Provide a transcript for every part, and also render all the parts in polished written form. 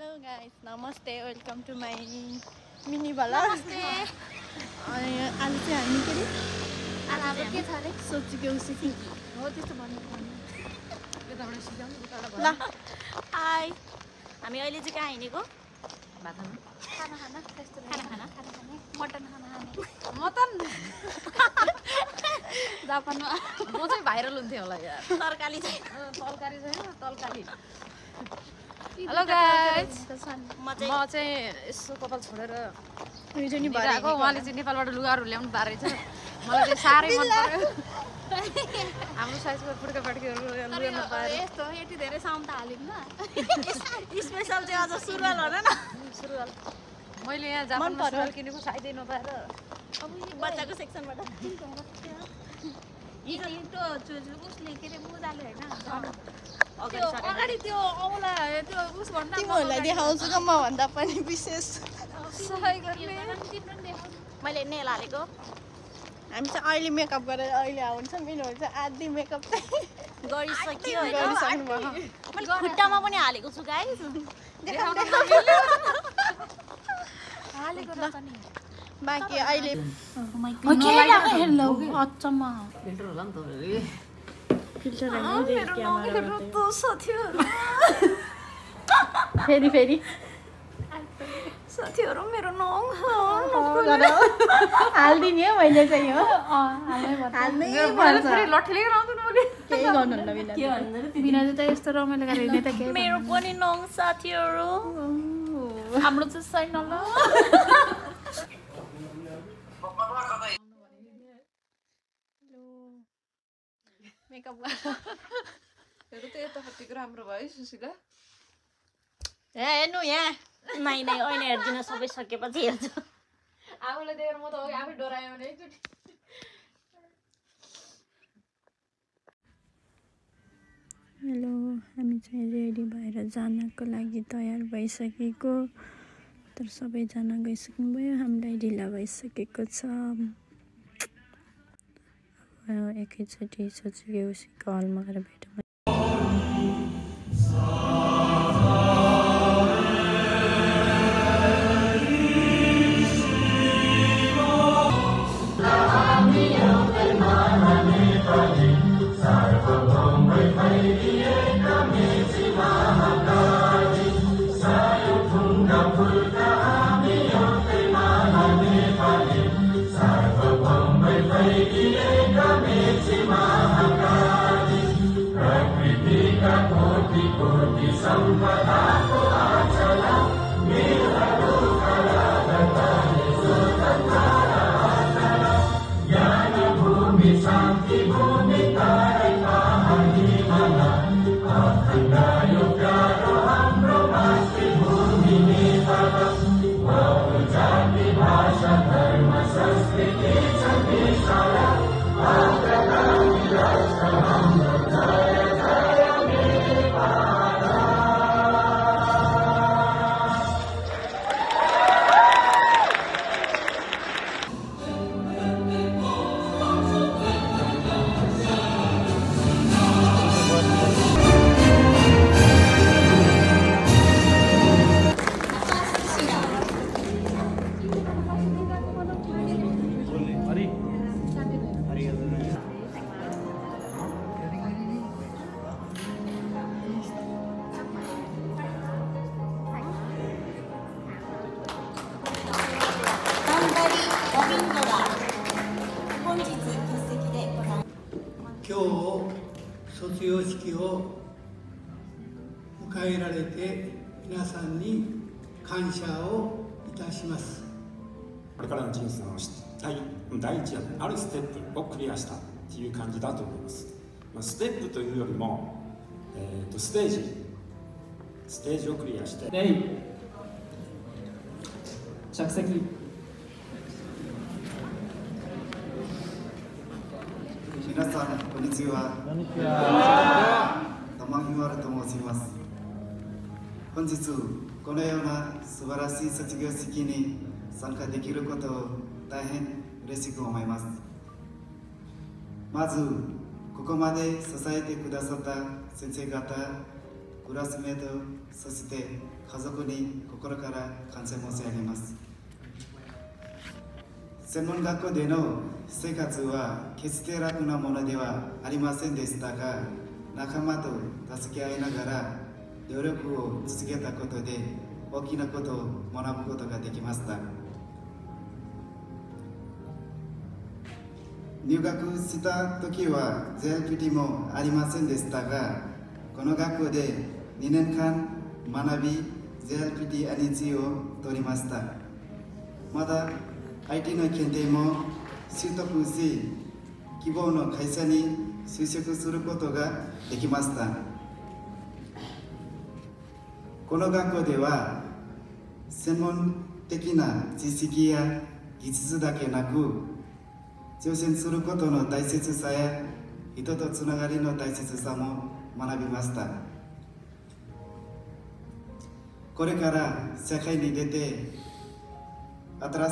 Hello guys, namaste, welcome to my mini vlog. नमस्ते। आज चाहिँ हामी के रे अब के छ रे? सोचेको उसी हो त्यस्तो भन्नु पर्ने। यताबाट सिधाउनु उताबाट ल हाय। हामी अहिले चाहिँ कहाँ हिँडेको? बाटोमा खाना खाना त्यस्तो खाना मटन खाना खाने। मटन जापानमा म चाहिँ भाइरल हुन्थ्यो होला यार तरकारी चाहिँ तरकारी छैन तरकारी हेलो गाइस म म चाहिँ चाहिँ यसो कपाल छोडेर हिजो नि आएको उहाँले चाहिँ नेपालबाट लुगाहरू ल्याउनु पारेछ मलाई चाहिँ साह्रै मन पर्यो हाम्रो साइजको फुड्का पाड्कीहरू ल्याउनु पाएर यस्तो यति धेरै साउन्ड त हालिम न स्पेशल चाहिँ अझ सुरुवाल हो न सुरुवाल मैले यहाँ जापानमा सुरुवाल किनेको साइजै नपाएर बच्चाको सेक्सनबाट उसले के अरे मुजाले होइन अगाडि त्यो औला त्यो उस भन्दा तिमीहरूलाई देखाउँछु न म भन्दा पनि विशेष सहाय गर्ने मैले नेल हालेको हामी चाहिँ अहिले मेकअप गरेर अहिले आउँछ मेरोहरू चाहिँ आधी मेकअप चाहिँ गरिसक्यो होइन गरिसक्नु भयो मैले खुट्टामा पनि हालेको छु गाइस हालेको रहेछ नि बाँकी अहिले हेलो अचम्म फिल्टर होला नि त फिल्टर फेरि फेरि साथीहरू मेरो नङ हालिदिने हो मैले चाहिँ हो हाल्नै पर्छ फेरि लट्ठीले आउँदैन मैले केही गर्नुहुन्न बिना बिना त यस्तो रमाइलो गरेर हिँड्ने त के मेरो पनि नङ साथीहरू हाम्रो चाहिँ छैन ल मेकअप हेर्नु त यता कतिको राम्रो भयो सुशीला हेर्नु यहाँ नै अहिले हेर्दिन सबै सकेपछि हेर्छु आफूले देखेर म त अघि आफै डरायो भने एकचोटि हेलो हामी चाहिँ रेडी भएर जानको लागि तयार भइसकेको तर सबैजना गइसक्नुभयो हामीलाई ढिला भइसकेको छ एकैचोटि सोचेको उसैको हलमा गएर भेटौँ今日卒業式を迎えられて皆さんに感謝をいたします。これからの人生の第一あるステップをクリアしたっていう感じだと思います。ステップというよりも、ステージをクリアして。着席。皆さんこんにちは。玉木丸と申します。本日このような素晴らしい卒業式に参加できることを大変嬉しく思います。まずここまで支えてくださった先生方、クラスメートそして家族に心から感謝申し上げます。専門学校での生活は決して楽なものではありませんでしたが、仲間と助け合いながら努力を続けたことで大きなことを学ぶことができました。入学した時は JLPT もありませんでしたが、この学校で2年間学び JLPT NEC を取りました。また IT の検定も取得し、希望の会社に就職することができました。この学校では専門的な知識や技術だけなく、挑戦することの大切さや人とつながりの大切さも学びました。これから社会に出て新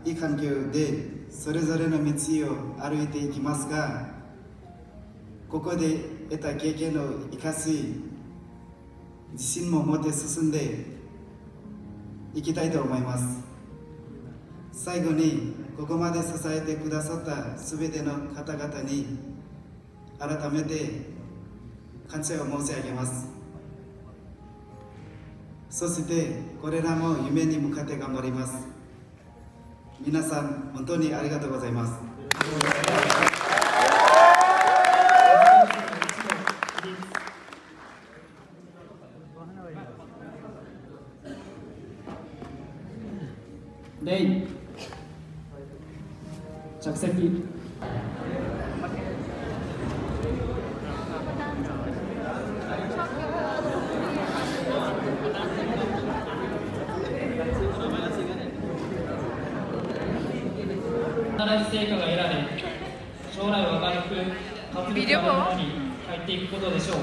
しい環境でそれぞれの道を歩いていきますが、ここで得た経験を生かし、自信も持って進んでいきたいと思います。最後にここまで支えてくださったすべての方々に改めて感謝を申し上げます。そしてこれらも夢に向かって頑張ります。皆さん本当にありがとうございます。レイ着席。働き成果が得られ、将来は明るく活力あるものに入っていくことでしょう。